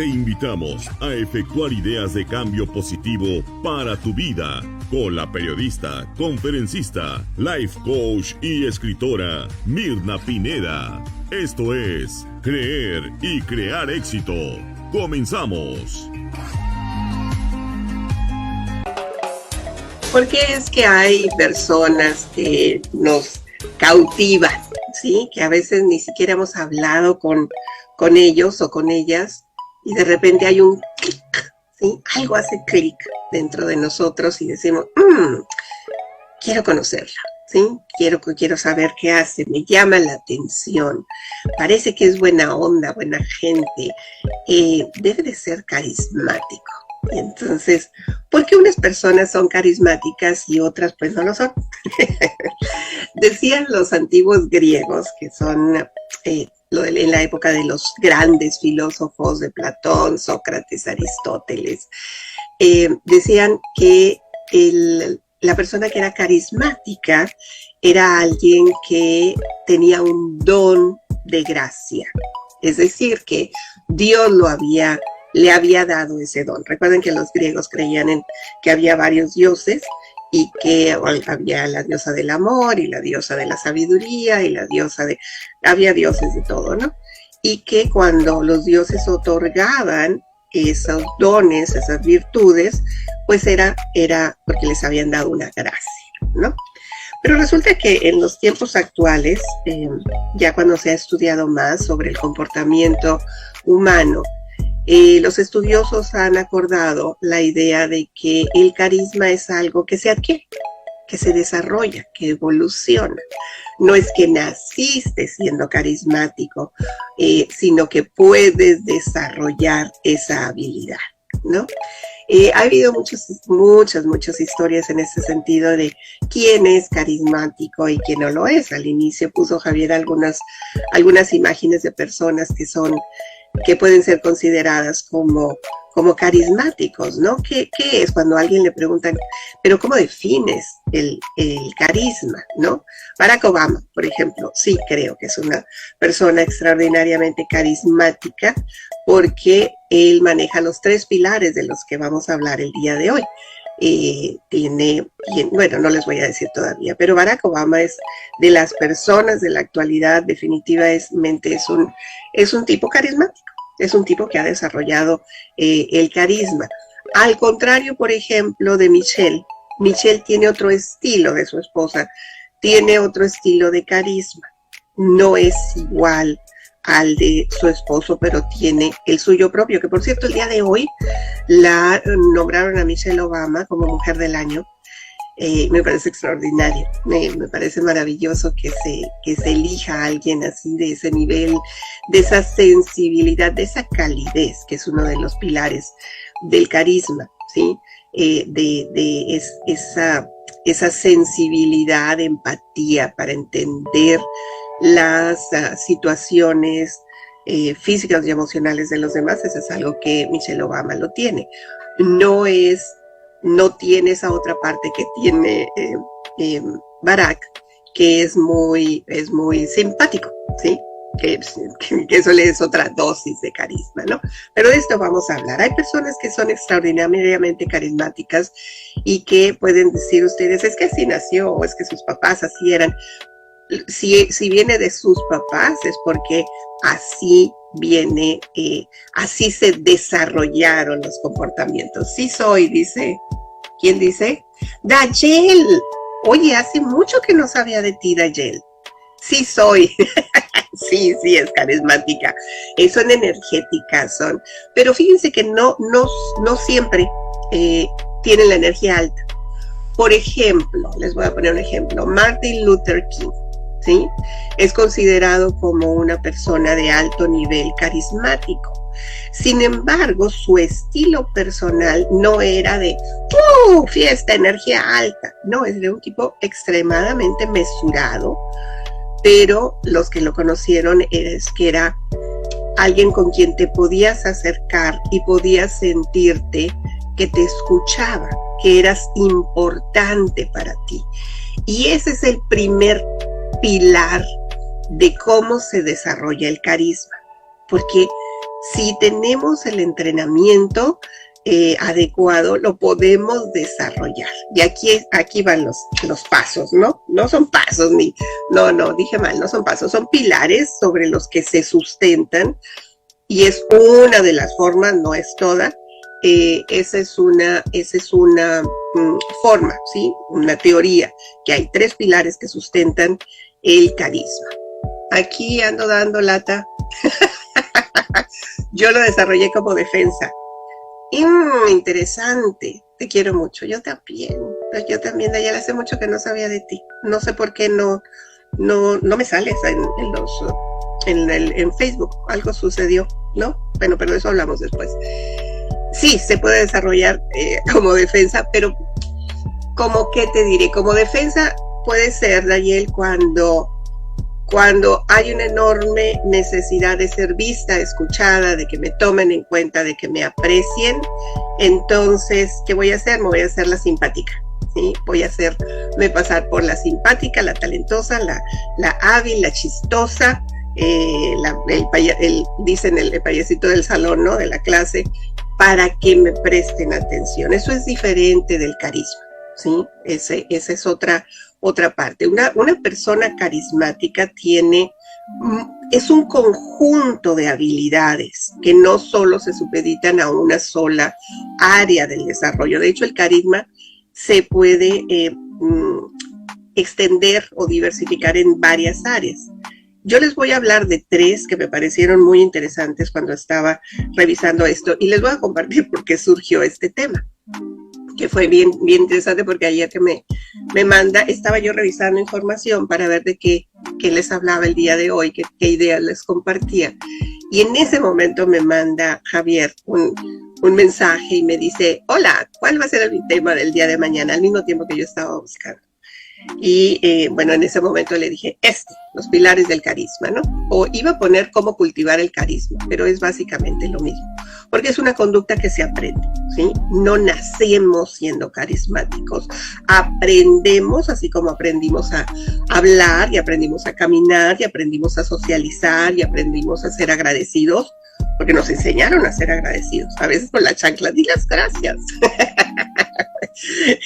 Te invitamos a efectuar ideas de cambio positivo para tu vida con la periodista, conferencista, life coach y escritora Mirna Pineda. Esto es Creer y Crear Éxito. ¡Comenzamos! ¿Por qué es que hay personas que nos cautivan, ¿sí? Que a veces ni siquiera hemos hablado con ellos o con ellas y de repente hay un clic, ¿sí? Algo hace clic dentro de nosotros y decimos, quiero conocerla, ¿sí? Quiero saber qué hace, me llama la atención, parece que es buena onda, buena gente, debe de ser carismático. Y entonces, ¿por qué unas personas son carismáticas y otras pues no lo son? Decían los antiguos griegos, que son en la época de los grandes filósofos de Platón, Sócrates, Aristóteles, decían que la persona que era carismática era alguien que tenía un don de gracia, es decir, que Dios le había dado ese don. Recuerden que los griegos creían en que había varios dioses y que había la diosa del amor y la diosa de la sabiduría y había dioses de todo, ¿no? Y que cuando los dioses otorgaban esos dones, esas virtudes, pues era porque les habían dado una gracia, ¿no? Pero resulta que en los tiempos actuales, ya cuando se ha estudiado más sobre el comportamiento humano, los estudiosos han acordado la idea de que el carisma es algo que se adquiere, que se desarrolla, que evoluciona. No es que naciste siendo carismático, sino que puedes desarrollar esa habilidad, ¿no? Ha habido muchas historias en ese sentido de quién es carismático y quién no lo es. Al inicio puso Javier algunas imágenes de personas que pueden ser consideradas como carismáticos, ¿no? ¿Qué es cuando a alguien le preguntan, pero cómo defines el carisma, ¿no? Barack Obama, por ejemplo, sí creo que es una persona extraordinariamente carismática porque él maneja los 3 pilares de los que vamos a hablar el día de hoy. No les voy a decir todavía, pero Barack Obama es de las personas de la actualidad, definitivamente es un tipo carismático, es un tipo que ha desarrollado el carisma. Al contrario, por ejemplo, de Michelle tiene otro estilo de su esposa, tiene otro estilo de carisma, no es igual al de su esposo, pero tiene el suyo propio, que por cierto el día de hoy la nombraron a Michelle Obama como Mujer del Año. Me parece extraordinario, me parece maravilloso que se elija a alguien así de ese nivel, de esa sensibilidad, de esa calidez, que es uno de los pilares del carisma, ¿sí? Esa sensibilidad, empatía para entender las situaciones físicas y emocionales de los demás. Eso es algo que Michelle Obama lo tiene. No tiene esa otra parte que tiene Barack, que es muy simpático, ¿sí? Que eso le es otra dosis de carisma, ¿no? Pero de esto vamos a hablar. Hay personas que son extraordinariamente carismáticas y que pueden decir ustedes, es que así nació, o es que sus papás así eran. Si viene de sus papás es porque así viene, así se desarrollaron los comportamientos. Sí soy, dice. ¿Quién dice? Dayel. Oye, hace mucho que no sabía de ti, Dayel. Sí soy. Sí, es carismática. Son energéticas, pero fíjense que no siempre tienen la energía alta. Por ejemplo, les voy a poner un ejemplo. Martin Luther King, ¿sí? Es considerado como una persona de alto nivel carismático. Sin embargo, su estilo personal no era de fiesta, energía alta. No, es de un tipo extremadamente mesurado, pero los que lo conocieron es que era alguien con quien te podías acercar y podías sentirte que te escuchaba, que eras importante para ti. Y ese es el primer pilar de cómo se desarrolla el carisma, porque Si tenemos el entrenamiento adecuado, lo podemos desarrollar. Y aquí van los pasos, ¿no? No son pasos no, dije mal, no son pasos, son pilares sobre los que se sustentan, y es una de las formas, no es toda. Esa es una forma, ¿sí? Una teoría, que hay 3 pilares que sustentan el carisma. Aquí ando dando lata. Yo lo desarrollé como defensa. Interesante. Te quiero mucho. Yo también, Dayala, hace mucho que no sabía de ti. No sé por qué no me sales en Facebook. Algo sucedió, ¿no? Bueno, pero de eso hablamos después. Sí, se puede desarrollar como defensa, pero como que te diré, como defensa puede ser, Dayel, cuando hay una enorme necesidad de ser vista, escuchada, de que me tomen en cuenta, de que me aprecien. Entonces, ¿qué voy a hacer? Me voy a hacer la simpática, ¿sí? Voy a hacerme pasar por la simpática, la talentosa, la hábil, la chistosa, dicen el payasito del salón, ¿no? De la clase, para que me presten atención. Eso es diferente del carisma, ¿sí? Esa es otra parte. Una persona carismática es un conjunto de habilidades que no solo se supeditan a una sola área del desarrollo. De hecho, el carisma se puede extender o diversificar en varias áreas. Yo les voy a hablar de 3 que me parecieron muy interesantes cuando estaba revisando esto, y les voy a compartir por qué surgió este tema, que fue bien interesante, porque ayer que me manda, estaba yo revisando información para ver de qué les hablaba el día de hoy, qué ideas les compartía, y en ese momento me manda Javier un mensaje y me dice: hola, ¿cuál va a ser el tema del día de mañana? Al mismo tiempo que yo estaba buscando. Y bueno, en ese momento le dije, los pilares del carisma, ¿no? O iba a poner cómo cultivar el carisma, pero es básicamente lo mismo, porque es una conducta que se aprende, ¿sí? No nacemos siendo carismáticos, aprendemos, así como aprendimos a hablar, y aprendimos a caminar, y aprendimos a socializar, y aprendimos a ser agradecidos, porque nos enseñaron a ser agradecidos, a veces con la chancla, di las gracias.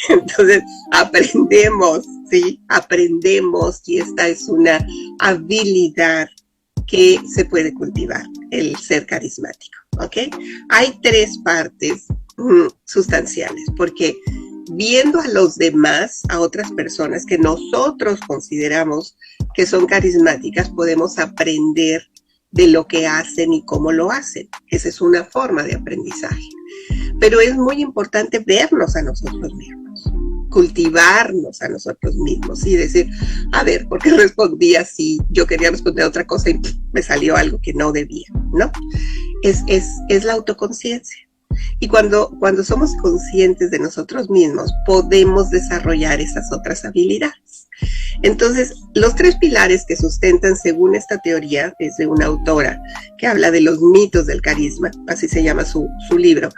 Entonces aprendemos, ¿sí? Aprendemos, y esta es una habilidad que se puede cultivar, el ser carismático, ¿ok? Hay 3 partes sustanciales, porque viendo a los demás, a otras personas que nosotros consideramos que son carismáticas, podemos aprender de lo que hacen y cómo lo hacen. Esa es una forma de aprendizaje. Pero es muy importante vernos a nosotros mismos, cultivarnos a nosotros mismos y decir, a ver, ¿por qué respondí así? Yo quería responder otra cosa y me salió algo que no debía, ¿no? Es la autoconciencia. Y cuando somos conscientes de nosotros mismos, podemos desarrollar esas otras habilidades. Entonces, los 3 pilares que sustentan, según esta teoría, es de una autora que habla de los mitos del carisma, así se llama su libro,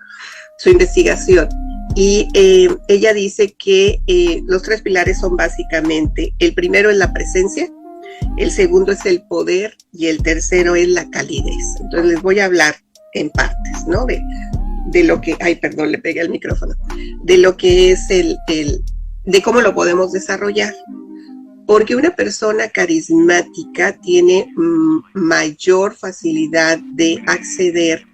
su investigación, y ella dice que los 3 pilares son básicamente: el primero es la presencia, el segundo es el poder, y el tercero es la calidez. Entonces les voy a hablar en partes, ¿no? De lo que, perdón, le pegué al micrófono, de lo que es de cómo lo podemos desarrollar. Porque una persona carismática tiene mayor facilidad de acceder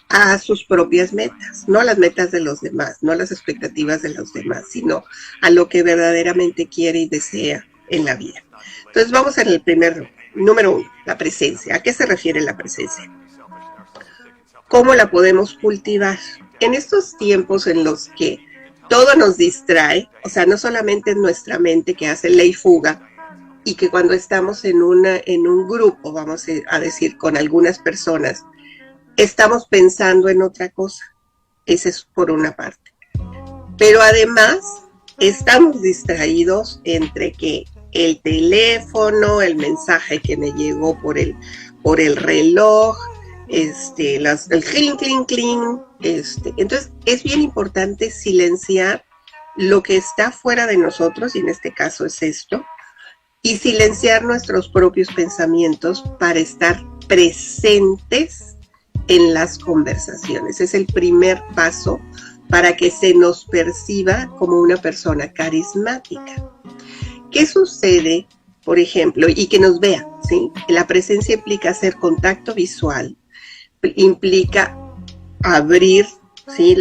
a sus propias metas, no a las metas de los demás, no a las expectativas de los demás, sino a lo que verdaderamente quiere y desea en la vida. Entonces vamos en el número 1, la presencia. ¿A qué se refiere la presencia? ¿Cómo la podemos cultivar? En estos tiempos en los que todo nos distrae, o sea, no solamente es nuestra mente que hace ley fuga, y que cuando estamos en un grupo, vamos a decir, con algunas personas, estamos pensando en otra cosa. Esa es por una parte. Pero además, estamos distraídos entre que el teléfono, el mensaje que me llegó por el reloj, el clink, clink, clink. Entonces, es bien importante silenciar lo que está fuera de nosotros, y en este caso es esto, y silenciar nuestros propios pensamientos para estar presentes en las conversaciones. Es el primer paso para que se nos perciba como una persona carismática. ¿Qué sucede, por ejemplo, y que nos vea, ¿sí? La presencia implica hacer contacto visual, implica abrir, ¿sí?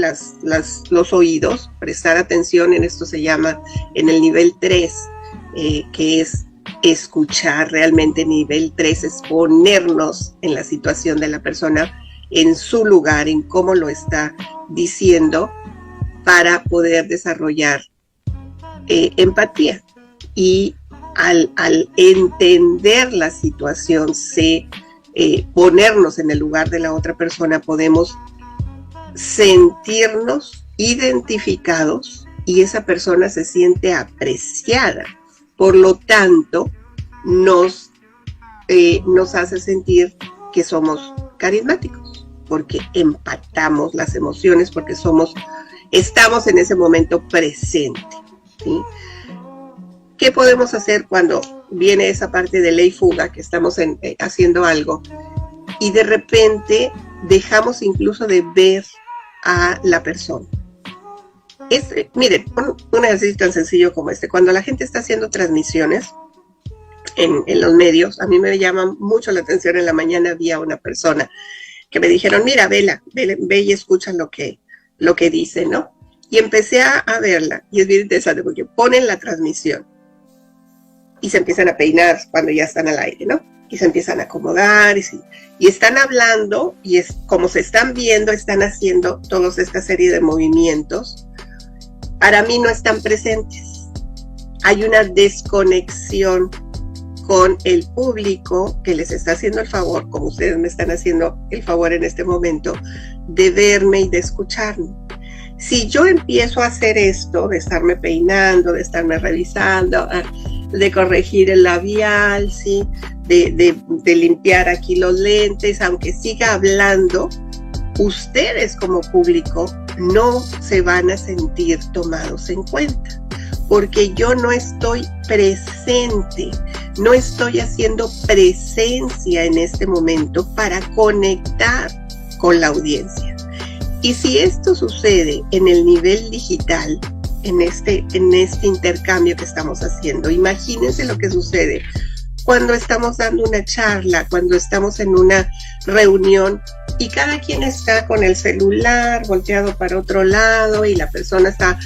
los oídos, prestar atención, en esto se llama en el nivel 3, que es escuchar realmente. Nivel 3 es ponernos en la situación de la persona, en su lugar, en cómo lo está diciendo, para poder desarrollar empatía. Y al entender la situación, ponernos en el lugar de la otra persona, podemos sentirnos identificados y esa persona se siente apreciada. Por lo tanto, nos hace sentir que somos carismáticos, porque empatamos las emociones, porque estamos en ese momento presente, ¿sí? ¿Qué podemos hacer cuando viene esa parte de ley fuga, que estamos haciendo algo y de repente dejamos incluso de ver a la persona? Miren, un ejercicio tan sencillo como este. Cuando la gente está haciendo transmisiones en los medios, a mí me llama mucho la atención. En la mañana vi a una persona que me dijeron, mira, ve y escucha lo que dice, ¿no? Y empecé a verla, y es bien interesante porque ponen la transmisión y se empiezan a peinar cuando ya están al aire, ¿no? Y se empiezan a acomodar, y están hablando, y es como se están viendo, están haciendo toda esta serie de movimientos. Para mí no están presentes. Hay una desconexión con el público que les está haciendo el favor, como ustedes me están haciendo el favor en este momento, de verme y de escucharme. Si yo empiezo a hacer esto, de estarme peinando, de estarme revisando, de corregir el labial, ¿sí? de limpiar aquí los lentes, aunque siga hablando, ustedes como público no se van a sentir tomados en cuenta, porque yo no estoy presente, no estoy haciendo presencia en este momento para conectar con la audiencia. Y si esto sucede en el nivel digital, en este intercambio que estamos haciendo, imagínense lo que sucede cuando estamos dando una charla, cuando estamos en una reunión y cada quien está con el celular volteado para otro lado y la persona está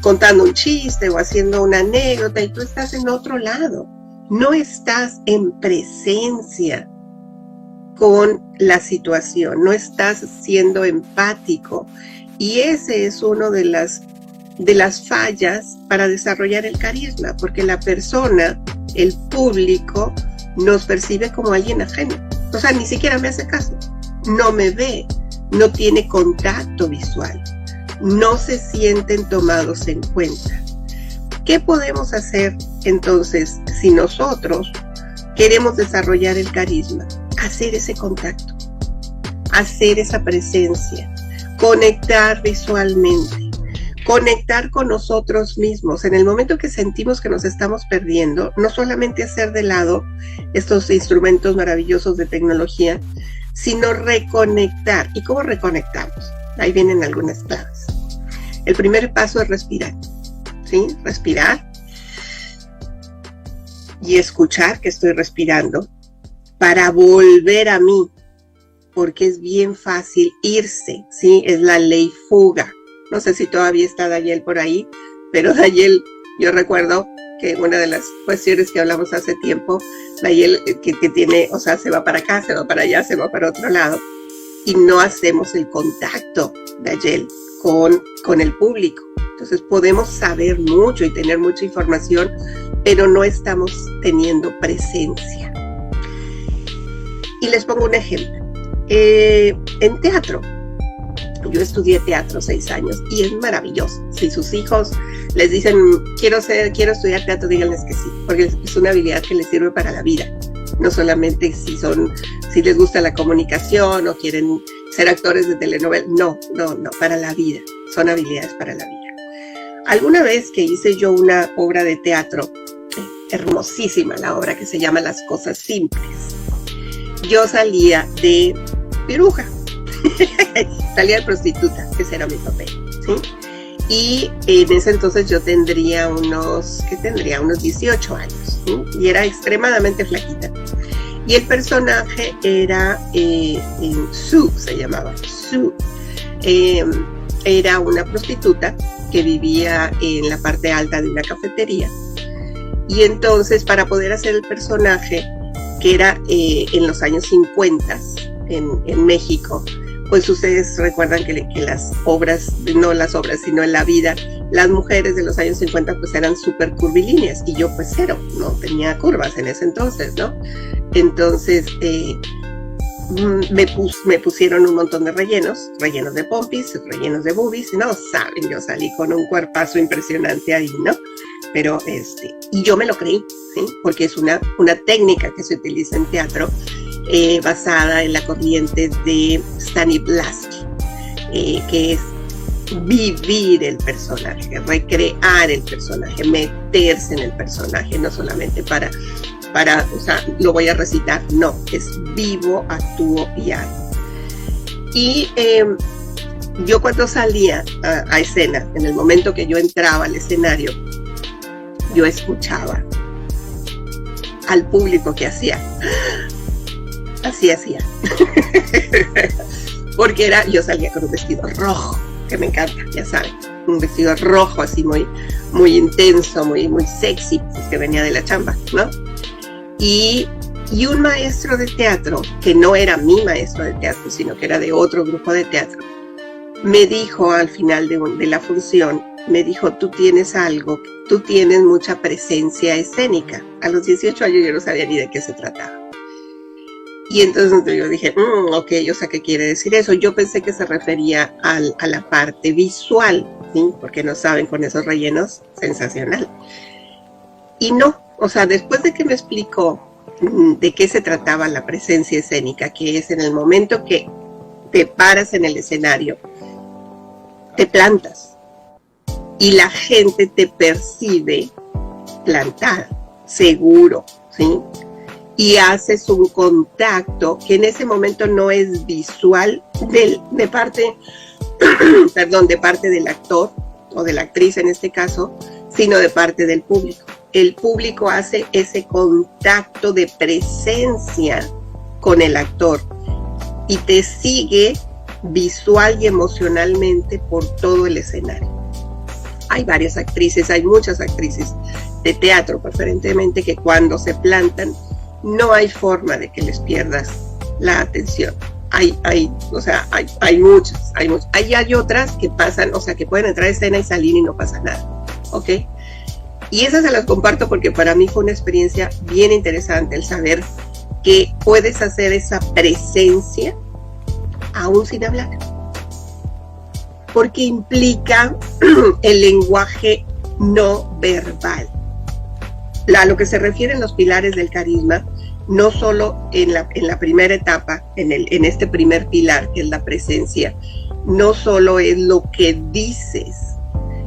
contando un chiste o haciendo una anécdota y tú estás en otro lado. No estás en presencia con la situación, no estás siendo empático, y ese es uno de las fallas para desarrollar el carisma, porque la persona, el público, nos percibe como alguien ajeno. O sea, ni siquiera me hace caso, no me ve, no tiene contacto visual, no se sienten tomados en cuenta. ¿Qué podemos hacer entonces si nosotros queremos desarrollar el carisma? Hacer ese contacto, hacer esa presencia, conectar visualmente, conectar con nosotros mismos. En el momento que sentimos que nos estamos perdiendo, no solamente hacer de lado estos instrumentos maravillosos de tecnología, sino reconectar. ¿Y cómo reconectamos? Ahí vienen algunas claves. El primer paso es respirar, ¿sí? Respirar y escuchar que estoy respirando para volver a mí, porque es bien fácil irse, ¿sí? Es la ley fuga. No sé si todavía está Dayel por ahí, pero Dayel, yo recuerdo que una de las cuestiones que hablamos hace tiempo, Dayel que tiene, o sea, se va para acá, se va para allá, se va para otro lado, y no hacemos el contacto, Dayel, con el público. Entonces podemos saber mucho y tener mucha información, pero no estamos teniendo presencia. Y les pongo un ejemplo. En teatro, yo estudié teatro 6 años y es maravilloso. Si sus hijos les dicen quiero estudiar teatro, díganles que sí, porque es una habilidad que les sirve para la vida. No solamente si les gusta la comunicación o quieren ser actores de telenovela, no, para la vida. Son habilidades para la vida. Alguna vez que hice yo una obra de teatro, hermosísima la obra, que se llama Las Cosas Simples. Yo salía de piruja. Salía de prostituta, ese era mi papel, ¿sí? Y en ese entonces yo tendría unos 18 años, ¿sí? Y era extremadamente flaquita. Y el personaje era Sue, se llamaba Sue. Era una prostituta que vivía en la parte alta de una cafetería. Y entonces, para poder hacer el personaje, que era en los años 50 en México, pues ustedes recuerdan que las obras, no las obras, sino en la vida, las mujeres de los años 50 pues eran súper curvilíneas, y yo pues cero, no tenía curvas en ese entonces, ¿no? Entonces me pusieron un montón de rellenos de pompis, rellenos de boobies, no saben, yo salí con un cuerpazo impresionante ahí, ¿no? Pero y yo me lo creí, ¿sí? Porque es una técnica que se utiliza en teatro, basada en la corriente de Stanislavski, que es vivir el personaje, recrear el personaje, meterse en el personaje, no solamente para, o sea, lo voy a recitar, no, es vivo, actúo y hago. Y yo cuando salía a escena, en el momento que yo entraba al escenario, yo escuchaba al público que hacía. Así hacía. Porque yo salía con un vestido rojo, que me encanta, ya saben, un vestido rojo así muy intenso, muy sexy, que venía de la chamba, ¿no? Y un maestro de teatro, que no era mi maestro de teatro, sino que era de otro grupo de teatro, me dijo al final de la función, me dijo, tú tienes algo, tú tienes mucha presencia escénica. A los 18 años yo no sabía ni de qué se trataba. Y entonces yo dije, ok, o sea, ¿qué quiere decir eso? Yo pensé que se refería a la parte visual, ¿sí? Porque no saben, con esos rellenos, sensacional. Y no, o sea, después de que me explicó de qué se trataba la presencia escénica, que es en el momento que te paras en el escenario, te plantas y la gente te percibe plantada, seguro, ¿sí? Y haces un contacto que en ese momento no es visual de parte del actor o de la actriz en este caso, sino de parte del público. El público hace ese contacto de presencia con el actor y te sigue visual y emocionalmente por todo el escenario. Hay muchas actrices de teatro preferentemente, que cuando se plantan no hay forma de que les pierdas la atención. Hay muchas. Hay otras que pasan, o sea, que pueden entrar a escena y salir y no pasa nada, ¿ok? Y esas se las comparto porque para mí fue una experiencia bien interesante el saber que puedes hacer esa presencia aún sin hablar, porque implica el lenguaje no verbal. A lo que se refieren los pilares del carisma, no solo en la primera etapa, en este primer pilar que es la presencia, no solo es lo que dices,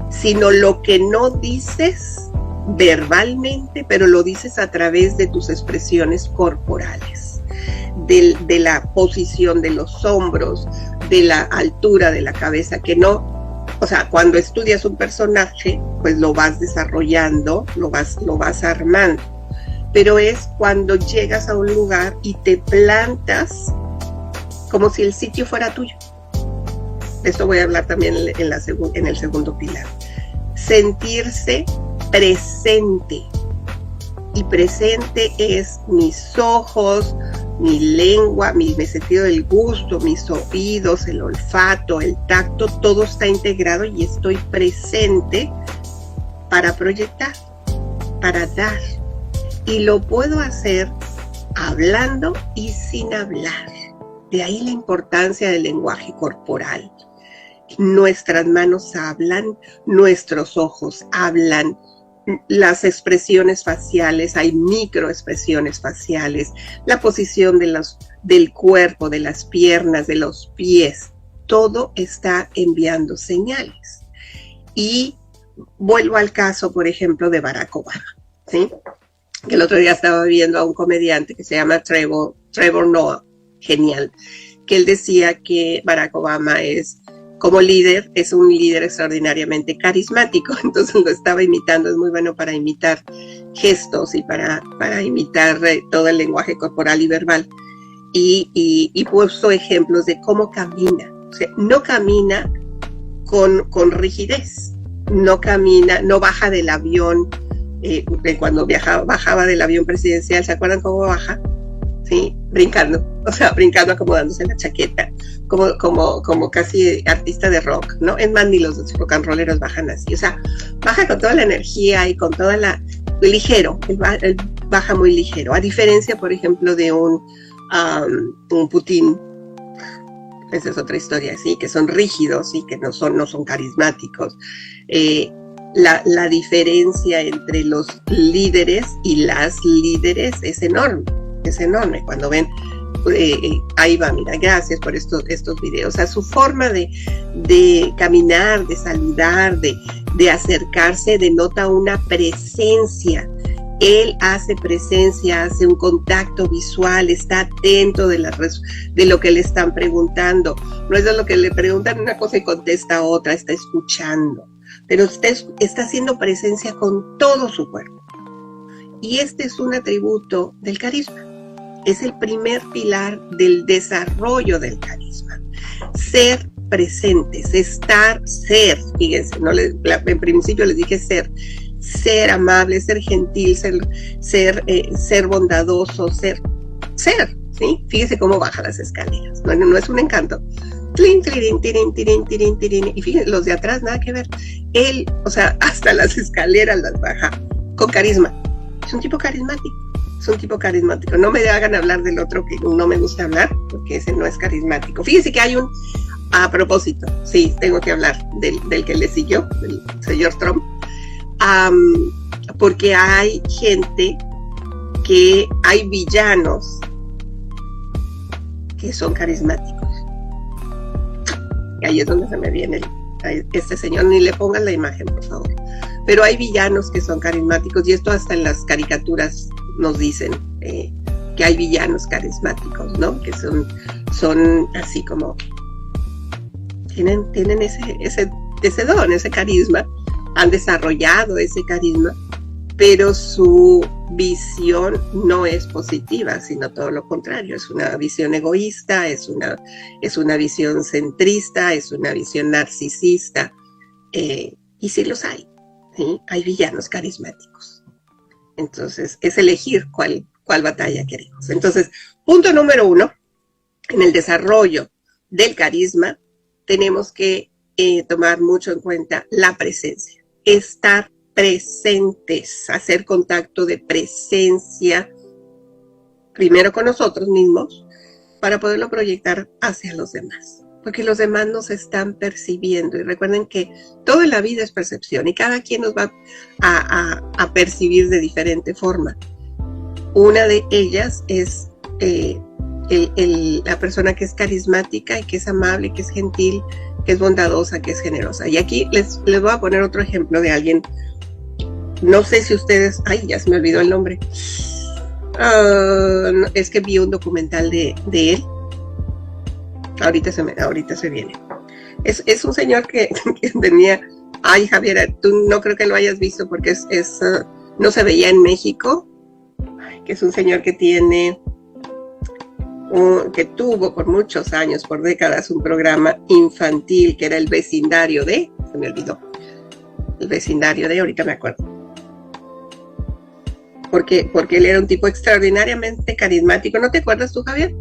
sino lo que no dices verbalmente, pero lo dices a través de tus expresiones corporales, de la posición de los hombros, de la altura de la cabeza, que no. O sea, cuando estudias un personaje, pues lo vas desarrollando, lo vas armando. Pero es cuando llegas a un lugar y te plantas como si el sitio fuera tuyo. De esto voy a hablar también en el segundo pilar. Sentirse presente. Y presente es mis ojos, mi lengua, mi sentido del gusto, mis oídos, el olfato, el tacto, todo está integrado y estoy presente para proyectar, para dar. Y lo puedo hacer hablando y sin hablar. De ahí la importancia del lenguaje corporal. Nuestras manos hablan, nuestros ojos hablan, las expresiones faciales, hay microexpresiones faciales, la posición del cuerpo, de las piernas, de los pies, todo está enviando señales. Y vuelvo al caso, por ejemplo, de Barack Obama, ¿sí? El otro día estaba viendo a un comediante que se llama Trevor Noah, genial, que él decía que Barack Obama como líder, es un líder extraordinariamente carismático, entonces lo estaba imitando, es muy bueno para imitar gestos y para imitar todo el lenguaje corporal y verbal, y puso ejemplos de cómo camina. O sea, no camina con rigidez, no camina, no baja del avión, cuando bajaba del avión presidencial, ¿se acuerdan cómo baja? Sí, brincando, acomodándose en la chaqueta, como casi artista de rock, ¿no? Es más, ni los rock and rolleros bajan así, o sea, baja con toda la energía y con toda ligero, él baja muy ligero, a diferencia, por ejemplo, de un Putin. Esa es otra historia, sí, que son rígidos y que no son carismáticos. La diferencia entre los líderes y las líderes es enorme. Cuando ven, ahí va, mira, gracias por estos videos. O sea, su forma de caminar, de saludar, de acercarse, denota una presencia. Él hace presencia, hace un contacto visual, está atento de lo que le están preguntando. No es de lo que le preguntan una cosa y contesta otra, está escuchando. Pero está haciendo presencia con todo su cuerpo. Y este es un atributo del carisma. Es el primer pilar del desarrollo del carisma. Ser presentes, ser, fíjense, en principio les dije ser amable, ser gentil, ser bondadoso, ser, ¿sí? Fíjense cómo baja las escaleras, no es un encanto. Tlin, tirin, tirin, tirin, tirin, tirin. Y fíjense, los de atrás, nada que ver. Él, o sea, hasta las escaleras las baja con carisma. Es un tipo carismático. No me hagan hablar del otro que no me gusta hablar, porque ese no es carismático. Fíjense que hay a propósito, sí, tengo que hablar del que le siguió, del señor Trump. Porque hay villanos que son carismáticos. Y ahí es donde se me viene este señor, ni le pongan la imagen, por favor. Pero hay villanos que son carismáticos, y esto hasta en las caricaturas nos dicen que hay villanos carismáticos, ¿no? Que son así como tienen ese don, ese carisma, han desarrollado ese carisma, pero su visión no es positiva, sino todo lo contrario. Es una visión egoísta, es una visión centrista, es una visión narcisista, y sí los hay, ¿sí? Hay villanos carismáticos. Entonces, es elegir cuál batalla queremos. Entonces, punto número 1, en el desarrollo del carisma, tenemos que tomar mucho en cuenta la presencia. Estar presentes, hacer contacto de presencia, primero con nosotros mismos, para poderlo proyectar hacia los demás. Porque los demás nos están percibiendo. Y recuerden que toda la vida es percepción y cada quien nos va a percibir de diferente forma. Una de ellas es la persona que es carismática y que es amable, que es gentil, que es bondadosa, que es generosa. Y aquí les voy a poner otro ejemplo de alguien. No sé si ustedes... Ay, ya se me olvidó el nombre. Es que vi un documental de él. Ahorita se viene. Es un señor que tenía... Ay, Javier, tú no creo que lo hayas visto porque no se veía en México. Que es un señor que tuvo por muchos años, por décadas, un programa infantil que era El Vecindario de... Se me olvidó. El Vecindario de... Ahorita me acuerdo. Porque él era un tipo extraordinariamente carismático. ¿No te acuerdas tú, Javier?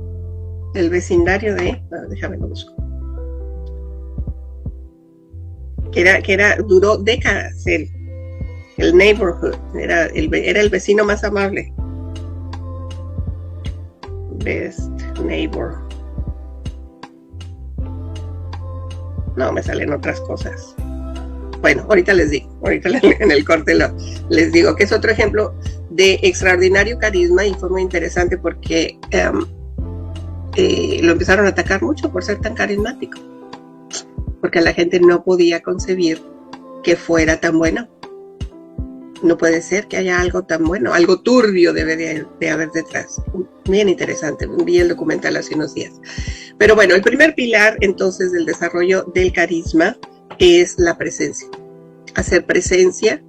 El Vecindario de... déjame lo busco. Duró décadas el neighborhood. Era el vecino más amable. Best Neighbor. No, me salen otras cosas. Bueno, ahorita les digo, en el corte les digo que es otro ejemplo de extraordinario carisma y fue muy interesante porque lo empezaron a atacar mucho por ser tan carismático, porque la gente no podía concebir que fuera tan bueno. No puede ser que haya algo tan bueno, algo turbio debe de haber detrás. Bien interesante, vi el documental hace unos días. Pero bueno, el primer pilar entonces del desarrollo del carisma es la presencia. Hacer presencia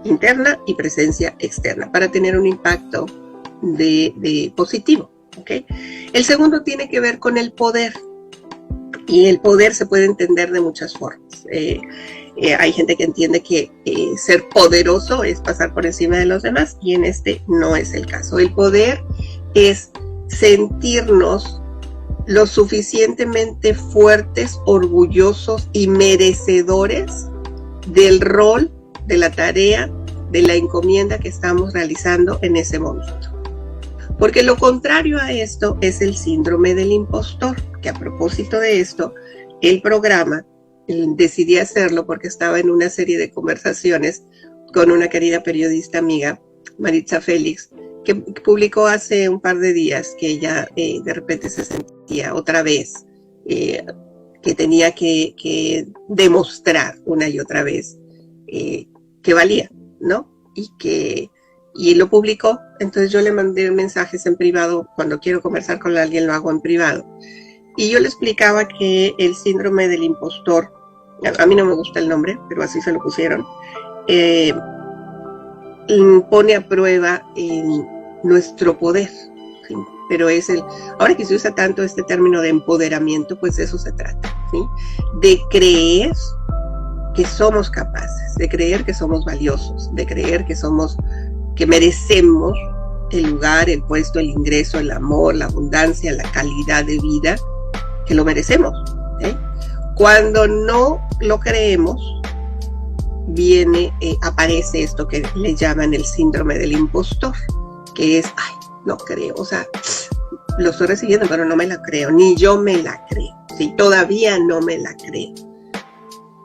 interna y presencia externa para tener un impacto de positivo. ¿Okay? El segundo tiene que ver con el poder. Y el poder se puede entender de muchas formas. Hay gente que entiende que ser poderoso es pasar por encima de los demás, y en este no es el caso. El poder es sentirnos lo suficientemente fuertes, orgullosos y merecedores del rol, de la tarea, de la encomienda que estamos realizando en ese momento. Porque lo contrario a esto es el síndrome del impostor, que a propósito de esto, el programa decidí hacerlo porque estaba en una serie de conversaciones con una querida periodista amiga, Maritza Félix, que publicó hace un par de días que ella de repente se sentía otra vez que tenía que demostrar una y otra vez que valía, ¿no? Y lo publicó. Entonces yo le mandé mensajes en privado. Cuando quiero conversar con alguien lo hago en privado. Y yo le explicaba que el síndrome del impostor, a mí no me gusta el nombre, pero así se lo pusieron, pone a prueba nuestro poder. ¿Sí? Pero ahora que se usa tanto este término de empoderamiento, pues de eso se trata, ¿sí? De creer que somos capaces, de creer que somos valiosos, de creer que merecemos el lugar, el puesto, el ingreso, el amor, la abundancia, la calidad de vida, que lo merecemos. ¿Eh? Cuando no lo creemos, aparece esto que le llaman el síndrome del impostor, que es, no creo, o sea, lo estoy recibiendo, pero no me la creo, ni yo me la creo, ¿sí? Todavía no me la creo.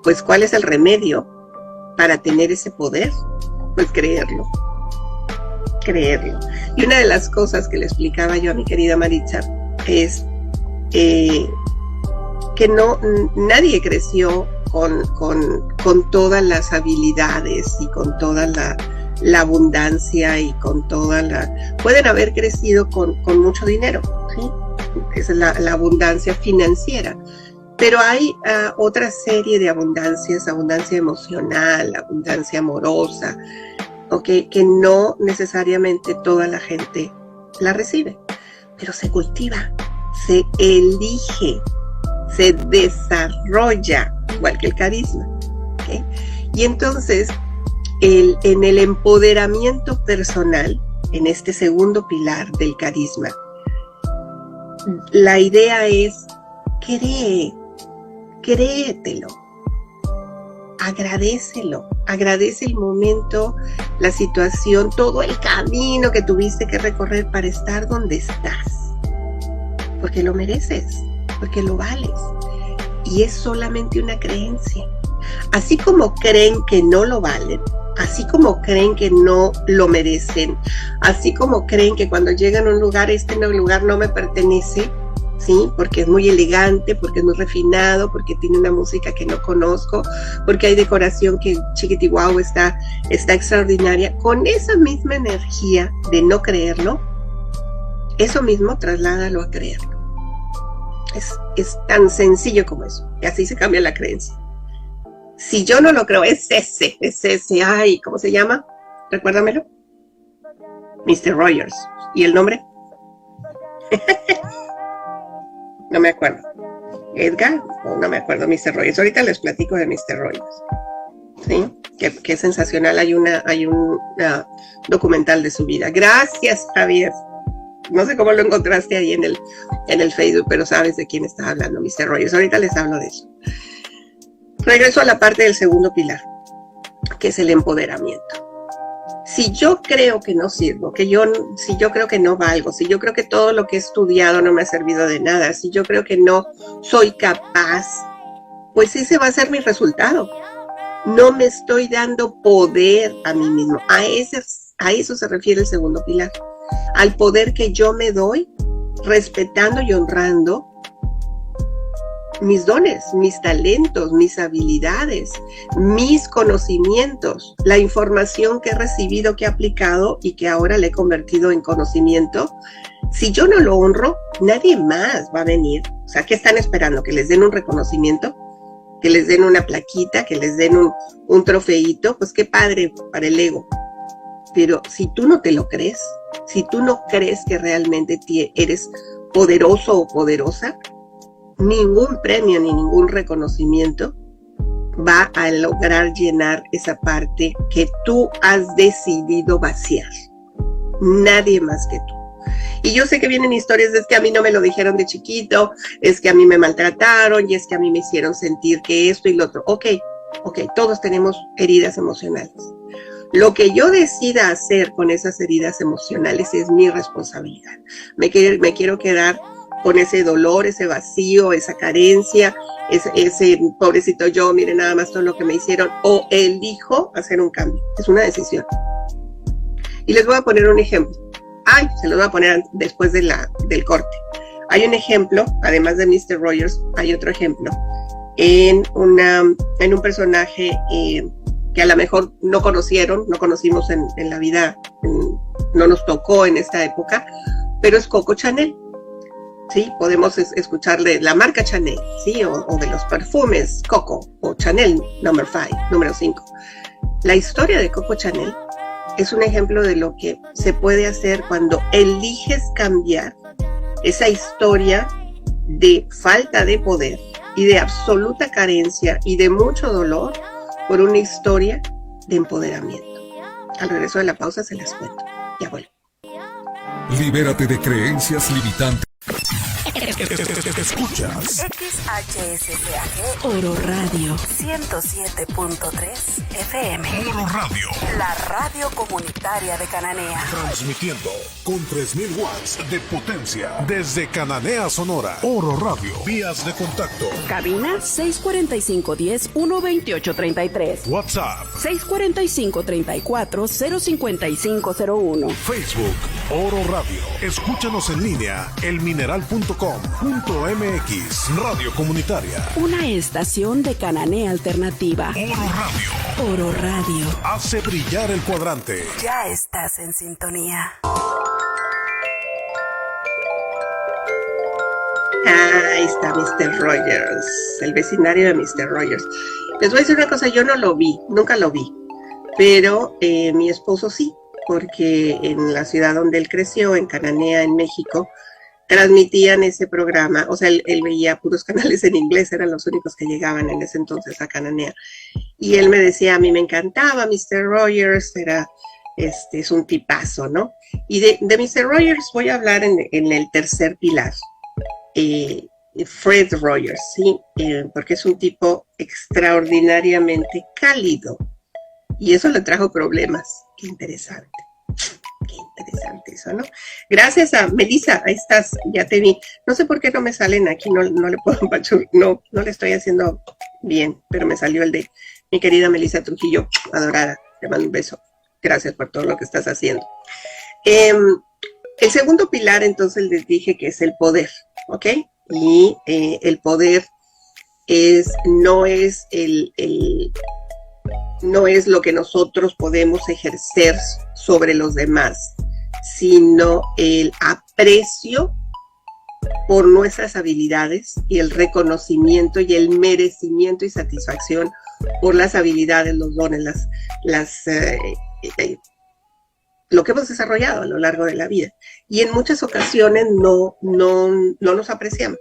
Pues, ¿cuál es el remedio para tener ese poder? Pues creerlo. Y una de las cosas que le explicaba yo a mi querida Maritza es que nadie creció con todas las habilidades y con toda la abundancia y con pueden haber crecido con mucho dinero, ¿sí? Esa es la abundancia financiera. Pero hay otra serie de abundancias, abundancia emocional, abundancia amorosa, ¿okay? Que no necesariamente toda la gente la recibe, pero se cultiva, se elige, se desarrolla, igual que el carisma. ¿Okay? Y entonces, en el empoderamiento personal, en este segundo pilar del carisma, la idea es créetelo, agradece el momento, la situación, todo el camino que tuviste que recorrer para estar donde estás, porque lo mereces, porque lo vales, y es solamente una creencia. Así como creen que no lo valen, así como creen que no lo merecen, así como creen que cuando llegan a un lugar, este lugar no me pertenece, ¿sí? Porque es muy elegante, porque es muy refinado, porque tiene una música que no conozco, porque hay decoración que chiquitiguau está extraordinaria. Con esa misma energía de no creerlo, eso mismo trasládalo a creerlo. Es tan sencillo como eso, y así se cambia la creencia. Si yo no lo creo, es ese, ay, ¿cómo se llama? Recuérdamelo. Mr. Rogers. ¿Y el nombre? No me acuerdo. Edgar, no me acuerdo, Mr. Rogers. Ahorita les platico de Mr. Rogers. ¿Sí? Que es sensacional. Hay un documental de su vida. Gracias, Javier. No sé cómo lo encontraste ahí en el Facebook, pero sabes de quién estás hablando, Mr. Rogers. Ahorita les hablo de eso. Regreso a la parte del segundo pilar, que es el empoderamiento. Si yo creo que no sirvo, si yo creo que no valgo, si yo creo que todo lo que he estudiado no me ha servido de nada, si yo creo que no soy capaz, pues ese va a ser mi resultado. No me estoy dando poder a mí mismo. A eso se refiere el segundo pilar. Al poder que yo me doy, respetando y honrando mis dones, mis talentos, mis habilidades, mis conocimientos, la información que he recibido, que he aplicado y que ahora le he convertido en conocimiento. Si yo no lo honro, nadie más va a venir. O sea, ¿qué están esperando? ¿Que les den un reconocimiento? ¿Que les den una plaquita? ¿Que les den un trofeito? Pues qué padre para el ego. Pero si tú no te lo crees, si tú no crees que realmente eres poderoso o poderosa, ningún premio ni ningún reconocimiento va a lograr llenar esa parte que tú has decidido vaciar. Nadie más que tú. Y yo sé que vienen historias de es que a mí no me lo dijeron de chiquito, es que a mí me maltrataron y es que a mí me hicieron sentir que esto y lo otro. Ok, todos tenemos heridas emocionales. Lo que yo decida hacer con esas heridas emocionales es mi responsabilidad. Me quiero quedar con ese dolor, ese vacío, esa carencia, ese pobrecito yo, mire nada más todo lo que me hicieron, o elijo hacer un cambio. Es una decisión. Y les voy a poner un ejemplo. Se los voy a poner después del corte. Hay un ejemplo, además de Mr. Rogers, hay otro ejemplo en un personaje que a lo mejor no conocimos en la vida, no nos tocó en esta época, pero es Coco Chanel. Sí, podemos escucharle la marca Chanel, sí, o de los perfumes Coco o Chanel número 5. La historia de Coco Chanel es un ejemplo de lo que se puede hacer cuando eliges cambiar esa historia de falta de poder y de absoluta carencia y de mucho dolor por una historia de empoderamiento. Al regreso de la pausa se las cuento. Ya vuelvo. Libérate de creencias limitantes. Escuchas XHSCAG Oro Radio 107.3 FM. Oro Radio, la radio comunitaria de Cananea. transmitiendo con 3000 watts de potencia desde Cananea, Sonora. Oro Radio, vías de contacto. Cabina 645-10-128-33. WhatsApp 645-34-05501. Facebook, Oro Radio. Escúchanos en línea, elmineral.com.mx. Radio Comunitaria. Una estación de Cananea Alternativa. Oro Radio. Oro Radio. Hace brillar el cuadrante. Ya estás en sintonía. Ahí está Mr. Rogers, el vecindario de Mr. Rogers. Les voy a decir una cosa, yo no lo vi, nunca lo vi, pero mi esposo sí, porque en la ciudad donde él creció, en Cananea, en México, transmitían ese programa. O sea, él veía puros canales en inglés, eran los únicos que llegaban en ese entonces a Cananea. Y él me decía, a mí me encantaba Mr. Rogers, es un tipazo, ¿no? Y de Mr. Rogers voy a hablar en el tercer pilar. Fred Rogers, ¿sí? Porque es un tipo extraordinariamente cálido. Y eso le trajo problemas. Qué interesante. Qué interesante eso, ¿no? Gracias a Melissa, ahí estás, ya te vi. No sé por qué no me salen aquí, no le puedo no le estoy haciendo bien, pero me salió el de mi querida Melissa Trujillo, adorada. Te mando un beso. Gracias por todo lo que estás haciendo. El segundo pilar, entonces, les dije que es el poder, ¿ok? Y el poder no es lo que nosotros podemos ejercer sobre los demás, sino el aprecio por nuestras habilidades y el reconocimiento y el merecimiento y satisfacción por las habilidades, los dones, lo que hemos desarrollado a lo largo de la vida. Y en muchas ocasiones no nos apreciamos,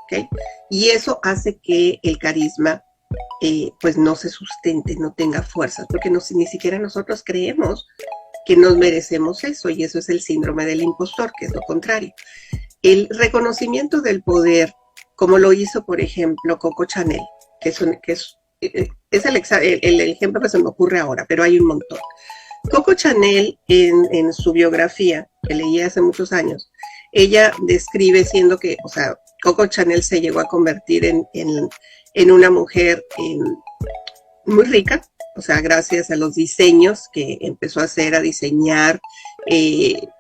¿ok? Y eso hace que el carisma pues no se sustente, no tenga fuerzas, porque ni siquiera nosotros creemos que nos merecemos eso, y eso es el síndrome del impostor, que es lo contrario. El reconocimiento del poder, como lo hizo, por ejemplo, Coco Chanel, que es el ejemplo que se me ocurre ahora, pero hay un montón. Coco Chanel, en su biografía, que leí hace muchos años, ella describe siendo que, o sea, Coco Chanel se llegó a convertir en una mujer muy rica, o sea, gracias a los diseños que empezó a hacer, a diseñar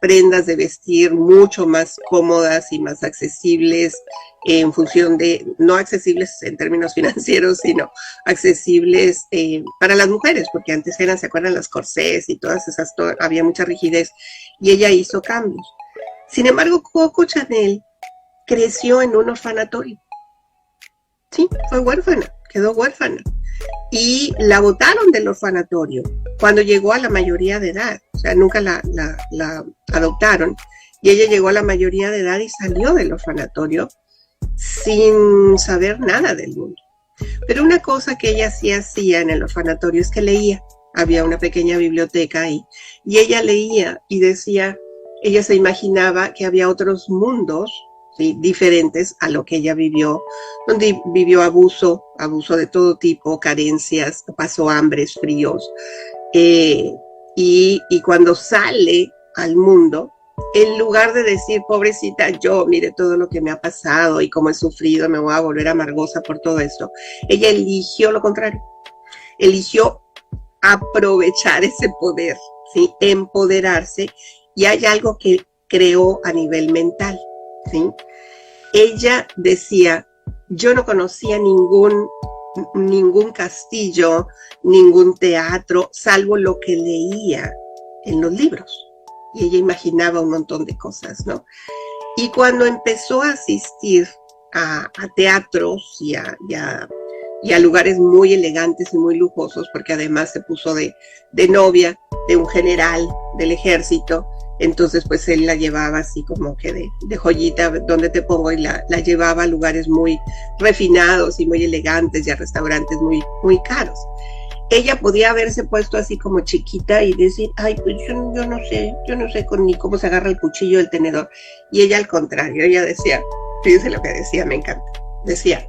prendas de vestir mucho más cómodas y más accesibles en función de, no accesibles en términos financieros, sino accesibles para las mujeres, porque antes eran, ¿se acuerdan? Las corsés y todas esas, había mucha rigidez, y ella hizo cambios. Sin embargo, Coco Chanel creció en un orfanatorio. Sí, fue huérfana, quedó huérfana. Y la botaron del orfanatorio cuando llegó a la mayoría de edad. O sea, nunca la adoptaron. Y ella llegó a la mayoría de edad y salió del orfanatorio sin saber nada del mundo. Pero una cosa que ella sí hacía en el orfanatorio es que leía. Había una pequeña biblioteca ahí. Y ella leía y decía, ella se imaginaba que había otros mundos, ¿sí?, diferentes a lo que ella vivió, donde vivió abuso de todo tipo, carencias, pasó hambres, fríos, y cuando sale al mundo, en lugar de decir, pobrecita yo, mire todo lo que me ha pasado y cómo he sufrido, me voy a volver amargosa por todo esto, ella eligió lo contrario, eligió aprovechar ese poder, ¿sí?, empoderarse, y hay algo que creó a nivel mental, ¿sí? Ella decía, yo no conocía ningún castillo, ningún teatro, salvo lo que leía en los libros. Y ella imaginaba un montón de cosas, ¿no? Y cuando empezó a asistir a teatros y a lugares muy elegantes y muy lujosos, porque además se puso de novia de un general del ejército, entonces pues él la llevaba así como que de joyita, ¿dónde te pongo? Y la llevaba a lugares muy refinados y muy elegantes y a restaurantes muy, muy caros. Ella podía haberse puesto así como chiquita y decir, ay, pues yo no sé ni cómo se agarra el cuchillo del tenedor. Y ella al contrario, ella decía, fíjense lo que decía, me encanta, decía,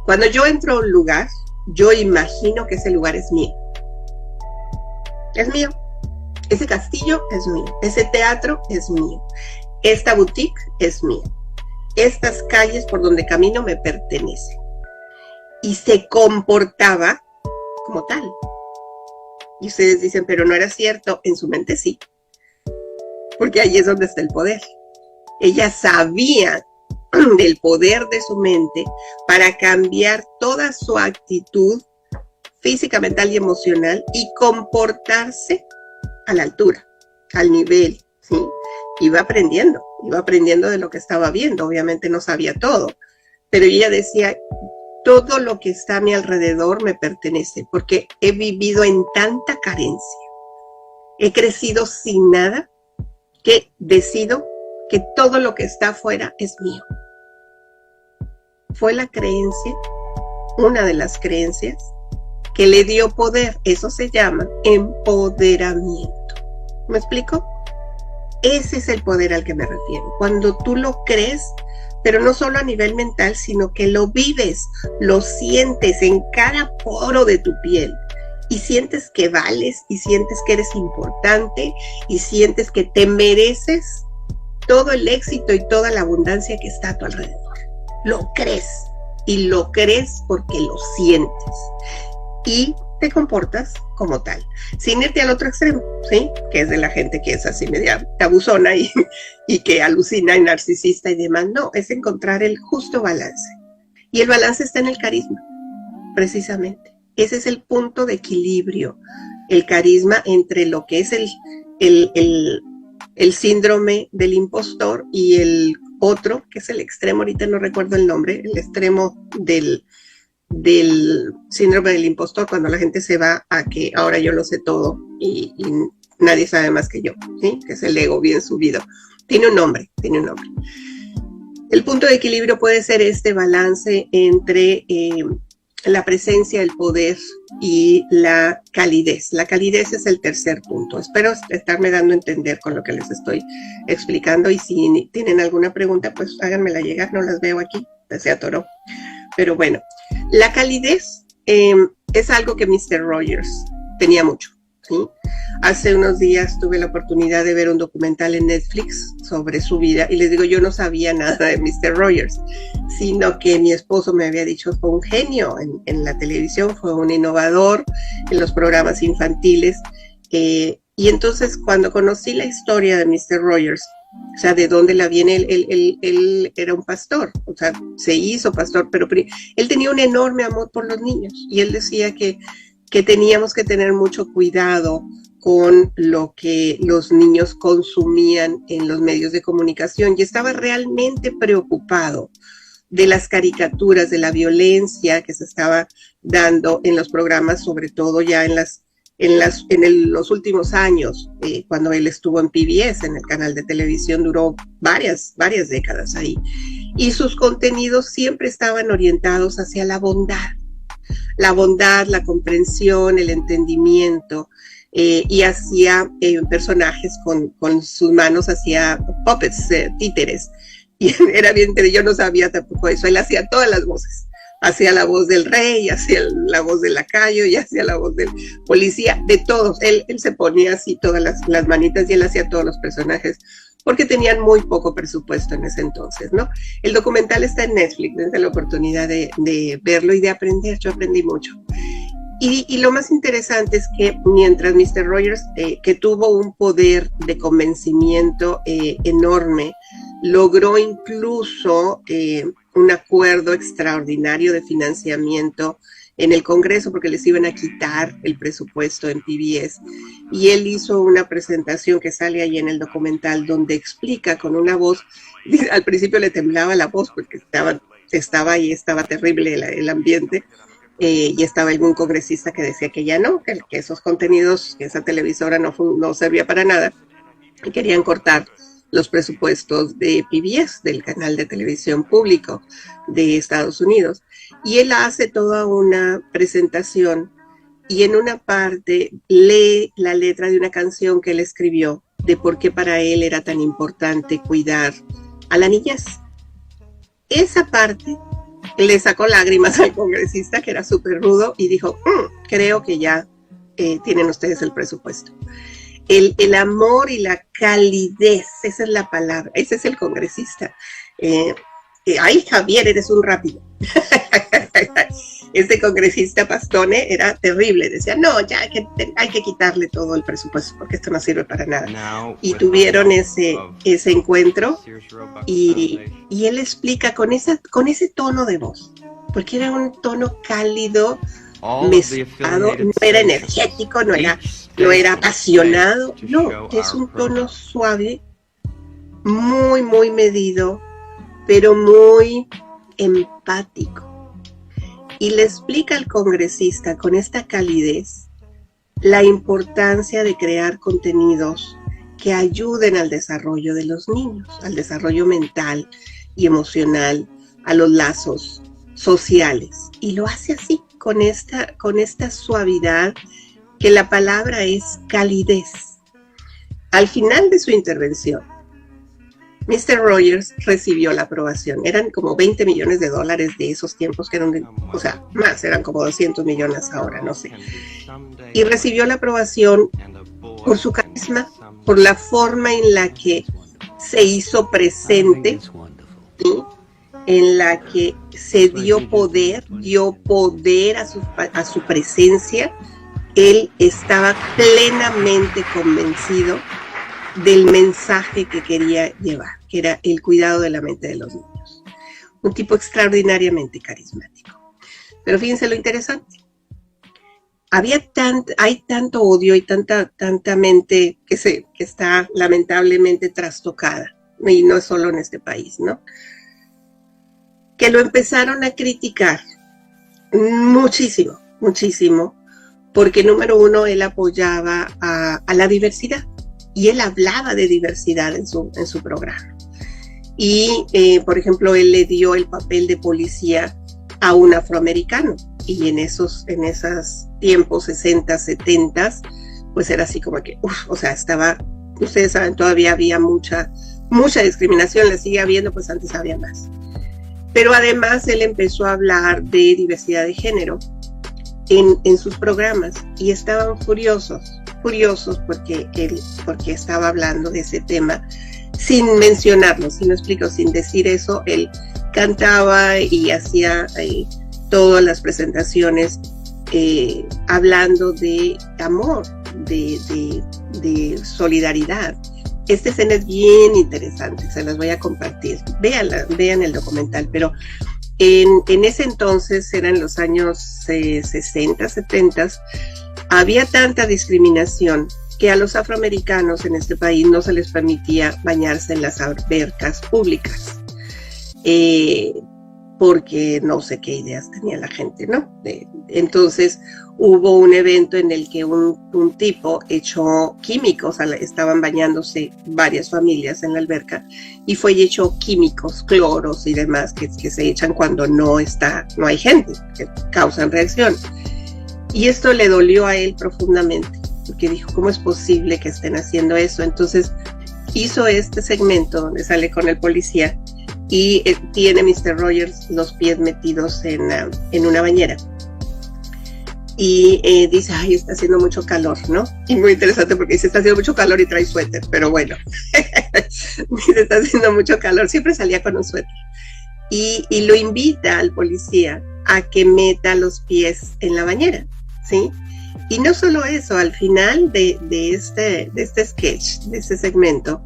cuando yo entro a un lugar, yo imagino que ese lugar es mío. Es mío. Ese castillo es mío. Ese teatro es mío. Esta boutique es mía. Estas calles por donde camino me pertenecen. Y se comportaba como tal. Y ustedes dicen, pero no era cierto. En su mente sí. Porque ahí es donde está el poder. Ella sabía del poder de su mente para cambiar toda su actitud física, mental y emocional y comportarse a la altura, al nivel, ¿sí? Iba aprendiendo de lo que estaba viendo, obviamente no sabía todo, pero ella decía, todo lo que está a mi alrededor me pertenece, porque he vivido en tanta carencia, he crecido sin nada, que decido que todo lo que está afuera es mío. Fue la creencia, una de las creencias, que le dio poder. Eso se llama empoderamiento. ¿Me explico? Ese es el poder al que me refiero. Cuando tú lo crees, pero no solo a nivel mental, sino que lo vives, lo sientes en cada poro de tu piel y sientes que vales y sientes que eres importante y sientes que te mereces todo el éxito y toda la abundancia que está a tu alrededor. Lo crees y lo crees porque lo sientes. Y te comportas como tal, sin irte al otro extremo, ¿sí? Que es de la gente que es así media abusona y que alucina y narcisista y demás. No, es encontrar el justo balance. Y el balance está en el carisma, precisamente. Ese es el punto de equilibrio, el carisma entre lo que es el síndrome del impostor y el otro, que es el extremo, ahorita no recuerdo el nombre, el extremo del síndrome del impostor, cuando la gente se va a que ahora yo lo sé todo y nadie sabe más que yo, ¿sí? Que es el ego bien subido. Tiene un nombre. El punto de equilibrio puede ser este balance entre la presencia, el poder y la calidez. La calidez es el tercer punto. Espero estarme dando a entender con lo que les estoy explicando, y si tienen alguna pregunta, pues háganmela llegar, no las veo aquí, se atoró. Pero bueno, la calidez es algo que Mr. Rogers tenía mucho, ¿sí? Hace unos días tuve la oportunidad de ver un documental en Netflix sobre su vida y les digo, yo no sabía nada de Mr. Rogers, sino que mi esposo me había dicho, fue un genio en la televisión, fue un innovador en los programas infantiles, y Y entonces cuando conocí la historia de Mr. Rogers, o sea, de dónde la viene, él era un pastor, o sea, se hizo pastor, pero él tenía un enorme amor por los niños y él decía que teníamos que tener mucho cuidado con lo que los niños consumían en los medios de comunicación y estaba realmente preocupado de las caricaturas, de la violencia que se estaba dando en los programas, sobre todo ya en los últimos años, cuando él estuvo en PBS, en el canal de televisión, duró varias décadas ahí. Y sus contenidos siempre estaban orientados hacia la bondad, la comprensión, el entendimiento, y hacía personajes con sus manos, hacía puppets, títeres. Y era bien, yo no sabía tampoco eso, él hacía todas las voces. Hacía la voz del rey, hacía la voz del lacayo y hacía la voz del policía, de todos. Él se ponía así todas las manitas y él hacía todos los personajes porque tenían muy poco presupuesto en ese entonces, ¿no? El documental está en Netflix, desde la oportunidad de verlo y de aprender. Yo aprendí mucho. Y lo más interesante es que mientras Mr. Rogers, que tuvo un poder de convencimiento enorme, logró incluso un acuerdo extraordinario de financiamiento en el Congreso porque les iban a quitar el presupuesto en PBS. Y él hizo una presentación que sale ahí en el documental donde explica con una voz, al principio le temblaba la voz porque estaba terrible el ambiente, y estaba algún congresista que decía que ya no, que esos contenidos, que esa televisora no servía para nada y querían cortar los presupuestos de PBS, del canal de televisión público de Estados Unidos. Y él hace toda una presentación y en una parte lee la letra de una canción que él escribió de por qué para él era tan importante cuidar a la niñez. Esa parte le sacó lágrimas al congresista, que era súper rudo, y dijo, creo que ya tienen ustedes el presupuesto. El amor y la calidez, esa es la palabra, ese es el congresista. Ay, Javier, eres un rápido. Este congresista Pastone era terrible, decía, no, ya hay que quitarle todo el presupuesto porque esto no sirve para nada. Y tuvieron ese encuentro y él explica con ese tono de voz, porque era un tono cálido, mesurado, no era energético, no era apasionado, no, es un tono suave, muy, muy medido, pero muy empático. Y le explica al congresista con esta calidez la importancia de crear contenidos que ayuden al desarrollo de los niños, al desarrollo mental y emocional, a los lazos sociales. Y lo hace así, con esta suavidad, que la palabra es calidez. Al final de su intervención, Mr. Rogers recibió la aprobación. Eran como $20 millones de esos tiempos, que eran, más, eran como 200 millones ahora, no sé. Y recibió la aprobación por su carisma, por la forma en la que se hizo presente, ¿sí? En la que se dio poder a su presencia. Él estaba plenamente convencido del mensaje que quería llevar, que era el cuidado de la mente de los niños. Un tipo extraordinariamente carismático. Pero fíjense lo interesante. Hay tanto odio y tanta mente que está lamentablemente trastocada, y no es solo en este país, ¿no? Que lo empezaron a criticar muchísimo, muchísimo, porque número uno, él apoyaba a la diversidad. Y él hablaba de diversidad en su programa. Y, por ejemplo, él le dio el papel de policía a un afroamericano. Y en esos tiempos, 60, 70, pues era así como que, ustedes saben, todavía había mucha discriminación, la sigue habiendo, pues antes había más. Pero además él empezó a hablar de diversidad de género en sus programas y estaban furiosos porque estaba hablando de ese tema sin mencionarlo, si me explico, sin decir eso. Él cantaba y hacía todas las presentaciones hablando de amor, de de solidaridad. Esta escena es bien interesante, se las voy a compartir. Vean el documental, pero en ese entonces, eran los años 60, 70, había tanta discriminación que a los afroamericanos en este país no se les permitía bañarse en las albercas públicas, porque no sé qué ideas tenía la gente, ¿no? Entonces hubo un evento en el que un tipo echó químicos, estaban bañándose varias familias en la alberca, y fue y echó químicos, cloros y demás que se echan cuando no hay gente, que causan reacción. Y esto le dolió a él profundamente, porque dijo, ¿cómo es posible que estén haciendo eso? Entonces hizo este segmento donde sale con el policía y tiene Mr. Rogers los pies metidos en una bañera. Y dice, ay, está haciendo mucho calor, ¿no? Y muy interesante porque dice, está haciendo mucho calor y trae suéter, pero bueno, dice, está haciendo mucho calor, siempre salía con un suéter. Y lo invita al policía a que meta los pies en la bañera, ¿sí? Y no solo eso, al final de este sketch, de este segmento,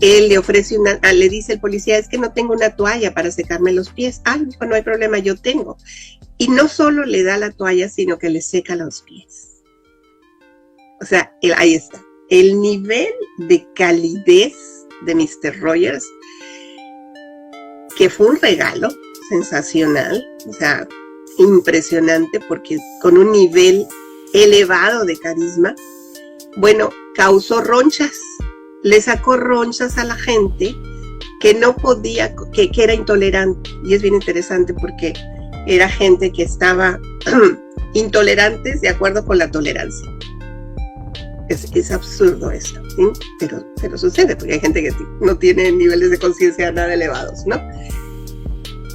él le ofrece le dice el policía, es que no tengo una toalla para secarme los pies. Ah, dijo, no hay problema, yo tengo. Y no solo le da la toalla, sino que le seca los pies. O sea, ahí está. El nivel de calidez de Mr. Rogers, que fue un regalo sensacional, o sea, impresionante, porque con un nivel elevado de carisma, bueno, causó ronchas, le sacó ronchas a la gente que no podía, que era intolerante. Y es bien interesante porque era gente que estaba intolerantes de acuerdo con la tolerancia. Es absurdo esto, ¿sí? Pero sucede, porque hay gente que no tiene niveles de conciencia nada elevados, ¿no?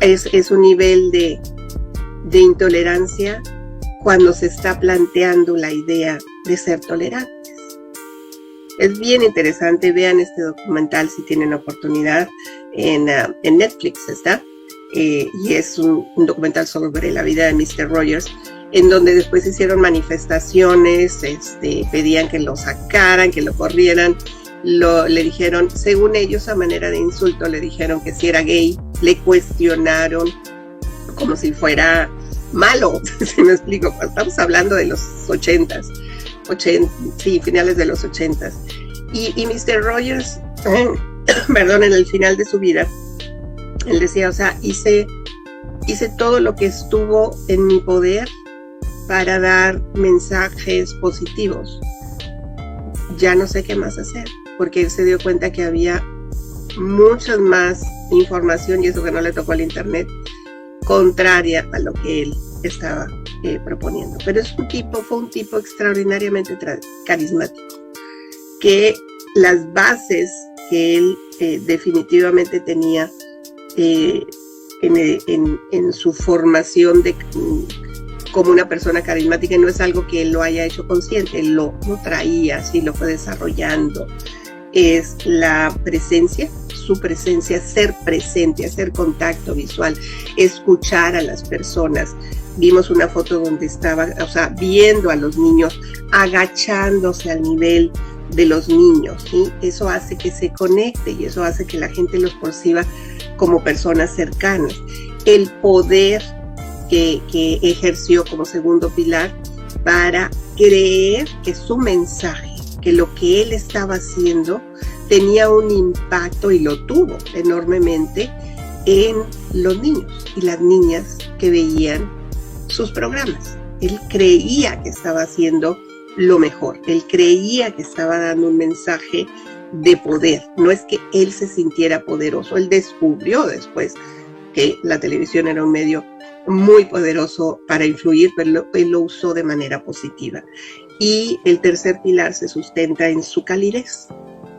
Es un nivel de intolerancia cuando se está planteando la idea de ser tolerantes. Es bien interesante, vean este documental si tienen oportunidad, en Netflix está, y es un documental sobre la vida de Mr. Rogers, en donde después hicieron manifestaciones, pedían que lo sacaran, que lo corrieran, le dijeron, según ellos a manera de insulto, le dijeron que si era gay, le cuestionaron como si fuera malo, si me explico, estamos hablando de los 80s, sí, finales de los 80s, y Mr. Rogers, perdón, en el final de su vida, él decía, o sea, hice todo lo que estuvo en mi poder para dar mensajes positivos, ya no sé qué más hacer, porque él se dio cuenta que había mucha más información, y eso que no le tocó al internet, contraria a lo que él estaba proponiendo. Pero fue un tipo extraordinariamente carismático, que las bases que él definitivamente tenía en su formación como una persona carismática, no es algo que él lo haya hecho consciente, él lo traía, así lo fue desarrollando. Es la presencia, su presencia, ser presente, hacer contacto visual, escuchar a las personas. Vimos una foto donde estaba, o sea, viendo a los niños, agachándose al nivel de los niños, ¿sí? Eso hace que se conecte y eso hace que la gente los perciba como personas cercanas. El poder que ejerció como segundo pilar para creer que su mensaje, que lo que él estaba haciendo tenía un impacto, y lo tuvo enormemente, en los niños y las niñas que veían sus programas. Él creía que estaba haciendo lo mejor, él creía que estaba dando un mensaje de poder. No es que él se sintiera poderoso, él descubrió después que la televisión era un medio muy poderoso para influir, pero él lo usó de manera positiva. Y el tercer pilar se sustenta en su calidez,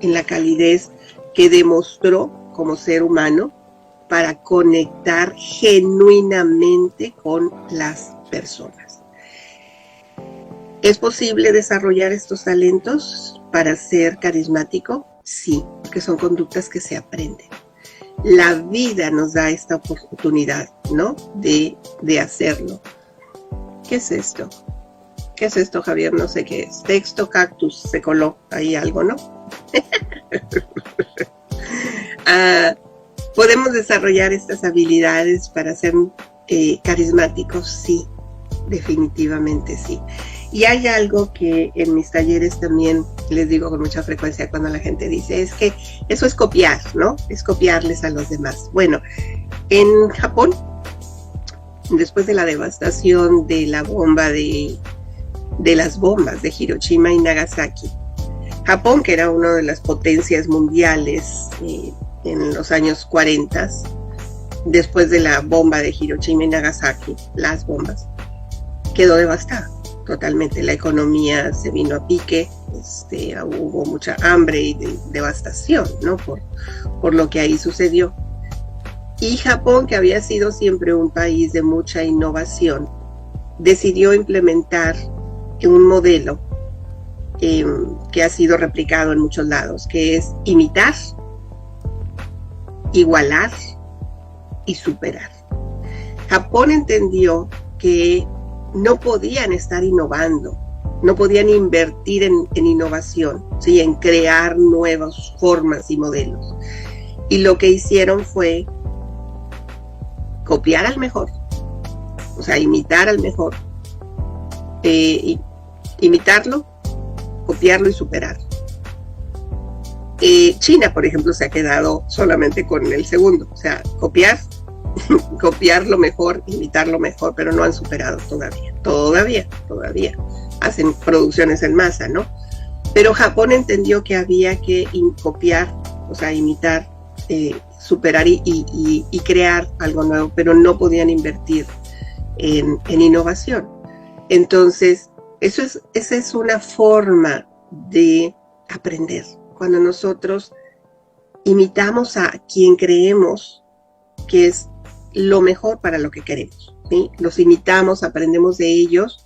en la calidez que demostró como ser humano para conectar genuinamente con las personas. ¿Es posible desarrollar estos talentos para ser carismático? Sí, porque son conductas que se aprenden. La vida nos da esta oportunidad, ¿no? De hacerlo. ¿Qué es esto? ¿Qué es esto, Javier? No sé qué es. Texto cactus, se coló ahí algo, ¿no? ¿Podemos desarrollar estas habilidades para ser carismáticos? Sí, definitivamente sí. Y hay algo que en mis talleres también les digo con mucha frecuencia cuando la gente dice, es que eso es copiar, ¿no? Es copiarles a los demás. Bueno, en Japón, después de la devastación de la bomba de las bombas de Hiroshima y Nagasaki, Japón, que era una de las potencias mundiales en los años 40, después de la bomba de Hiroshima y Nagasaki, las bombas, quedó devastada totalmente. La economía se vino a pique, hubo mucha hambre y devastación, ¿no? Por lo que ahí sucedió. Y Japón, que había sido siempre un país de mucha innovación, decidió implementar un modelo que ha sido replicado en muchos lados, que es imitar, igualar y superar. Japón entendió que no podían estar innovando, no podían invertir en innovación, ¿sí? En crear nuevas formas y modelos. Y lo que hicieron fue copiar al mejor, o sea, imitar al mejor, imitarlo, copiarlo y superarlo. China, por ejemplo, se ha quedado solamente con el segundo, o sea, copiar lo mejor, imitar lo mejor, pero no han superado todavía hacen producciones en masa, ¿no? Pero Japón entendió que había que copiar, o sea, imitar, superar y crear algo nuevo, pero no podían invertir en innovación. Entonces, esa es una forma de aprender. Cuando nosotros imitamos a quien creemos que es lo mejor para lo que queremos, ¿sí? Los imitamos, aprendemos de ellos,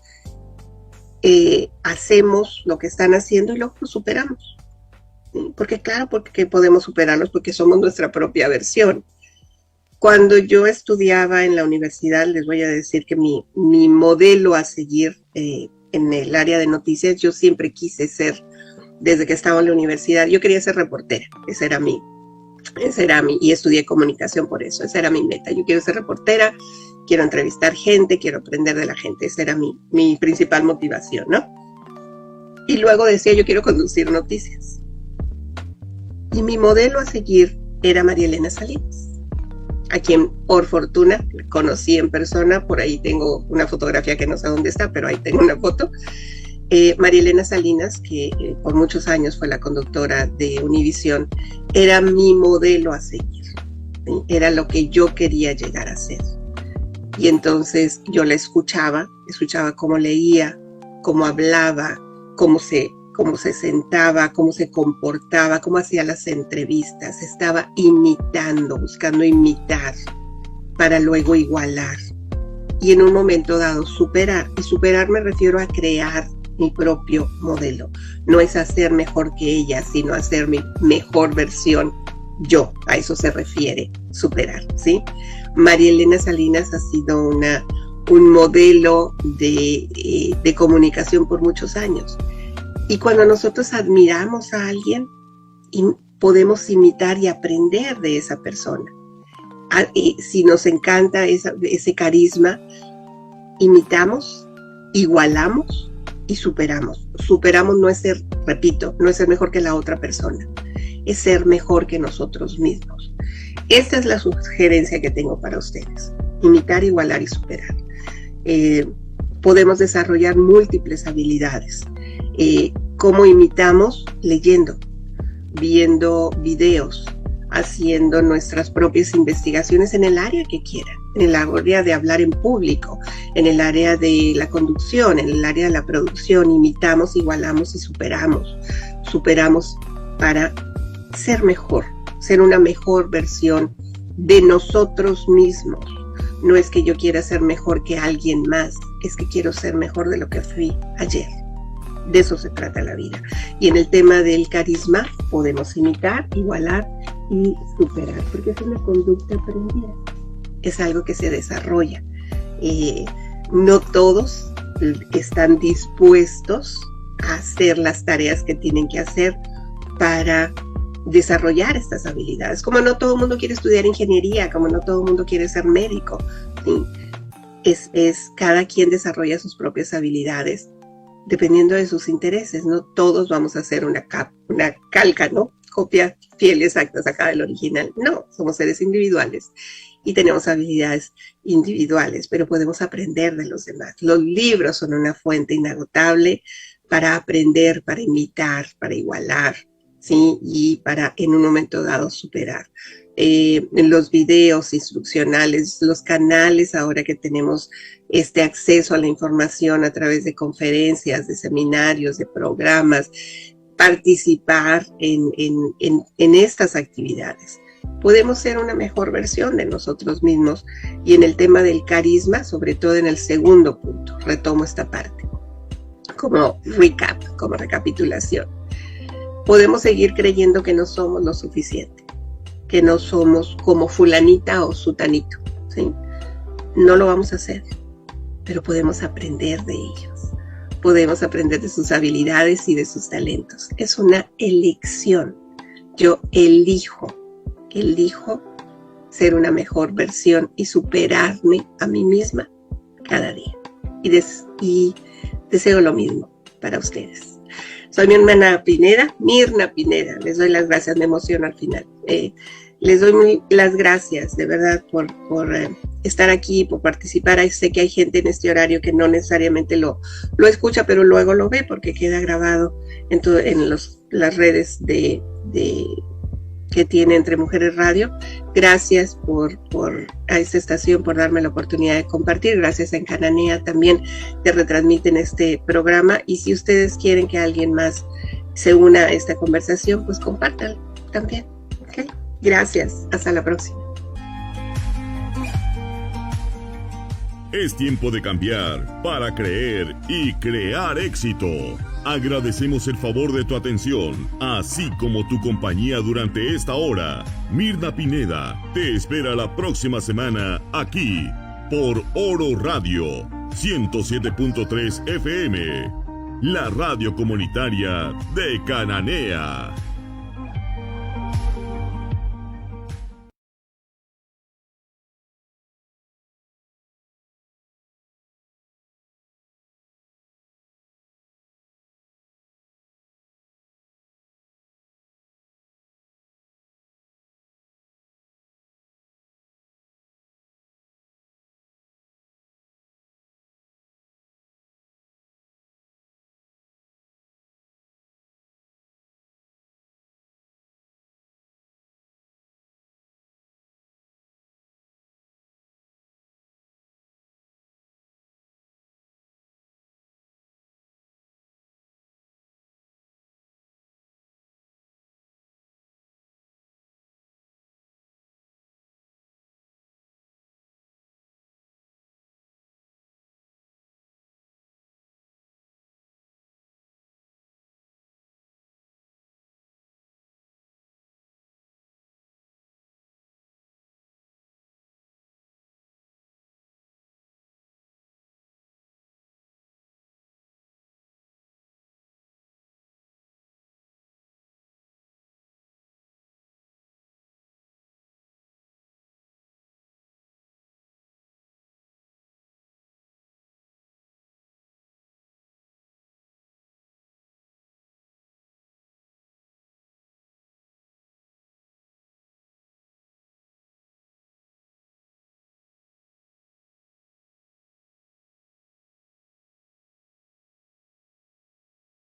hacemos lo que están haciendo y luego los superamos, ¿sí? Porque podemos superarlos porque somos nuestra propia versión. Cuando yo estudiaba en la universidad, les voy a decir que mi modelo a seguir en el área de noticias, yo siempre quise ser, desde que estaba en la universidad, yo quería ser reportera, esa era mi, y estudié comunicación por eso, esa era mi meta. Yo quiero ser reportera, quiero entrevistar gente, quiero aprender de la gente, esa era mi principal motivación, ¿no? Y luego decía, yo quiero conducir noticias. Y mi modelo a seguir era María Elena Salinas, a quien por fortuna conocí en persona. Por ahí tengo una fotografía que no sé dónde está, pero ahí tengo una foto. María Elena Salinas, que por muchos años fue la conductora de Univisión, era mi modelo a seguir, ¿sí? Era lo que yo quería llegar a ser. Y entonces yo la escuchaba cómo leía, cómo hablaba, cómo se sentaba, cómo se comportaba, cómo hacía las entrevistas. Estaba imitando, buscando imitar para luego igualar. Y en un momento dado superar. Y superar me refiero a crear mi propio modelo. No es hacer mejor que ella, sino hacer mi mejor versión yo. A eso se refiere superar, ¿sí? María Elena Salinas ha sido un modelo de comunicación por muchos años. Y cuando nosotros admiramos a alguien, podemos imitar y aprender de esa persona. Si nos encanta ese carisma, imitamos, igualamos y superamos. Superamos no es ser, repito, no es ser mejor que la otra persona, es ser mejor que nosotros mismos. Esta es la sugerencia que tengo para ustedes: imitar, igualar y superar. Podemos desarrollar múltiples habilidades. ¿Cómo imitamos? Leyendo, viendo videos, haciendo nuestras propias investigaciones en el área que quieran, en el área de hablar en público, en el área de la conducción, en el área de la producción. Imitamos, igualamos y superamos. Superamos para ser mejor, ser una mejor versión de nosotros mismos. No es que yo quiera ser mejor que alguien más, es que quiero ser mejor de lo que fui ayer. De eso se trata la vida. Y en el tema del carisma podemos imitar, igualar y superar, porque es una conducta aprendida, es algo que se desarrolla. No todos están dispuestos a hacer las tareas que tienen que hacer para desarrollar estas habilidades. Como no todo el mundo quiere estudiar ingeniería, como no todo el mundo quiere ser médico, ¿sí? Cada quien desarrolla sus propias habilidades dependiendo de sus intereses. No todos vamos a hacer una calca, ¿no? Copia fiel y exacta sacada del original. No, somos seres individuales y tenemos habilidades individuales, pero podemos aprender de los demás. Los libros son una fuente inagotable para aprender, para imitar, para igualar, ¿sí? Y para en un momento dado superar. En los videos instruccionales, los canales ahora que tenemos este acceso a la información a través de conferencias, de seminarios, de programas, participar en estas actividades. Podemos ser una mejor versión de nosotros mismos. Y en el tema del carisma, sobre todo en el segundo punto, retomo esta parte como recap, como recapitulación. Podemos seguir creyendo que no somos lo suficiente, que no somos como fulanita o sutanito, ¿sí? No lo vamos a hacer, pero podemos aprender de ellos. Podemos aprender de sus habilidades y de sus talentos. Es una elección. Yo elijo ser una mejor versión y superarme a mí misma cada día. Y deseo lo mismo para ustedes. Soy mi hermana Pineda, Mirna Pineda. Les doy las gracias, me emociono al final. Les doy las gracias, de verdad, por estar aquí, por participar. Sé que hay gente en este horario que no necesariamente lo escucha, pero luego lo ve porque queda grabado en las redes que tiene Entre Mujeres Radio. Gracias a esta estación por darme la oportunidad de compartir. Gracias a En Cananea también que retransmiten este programa. Y si ustedes quieren que alguien más se una a esta conversación, pues compártanlo también. ¿Okay? Gracias. Hasta la próxima. Es tiempo de cambiar para creer y crear éxito. Agradecemos el favor de tu atención, así como tu compañía durante esta hora. Mirna Pineda te espera la próxima semana aquí por Oro Radio 107.3 FM, la radio comunitaria de Cananea.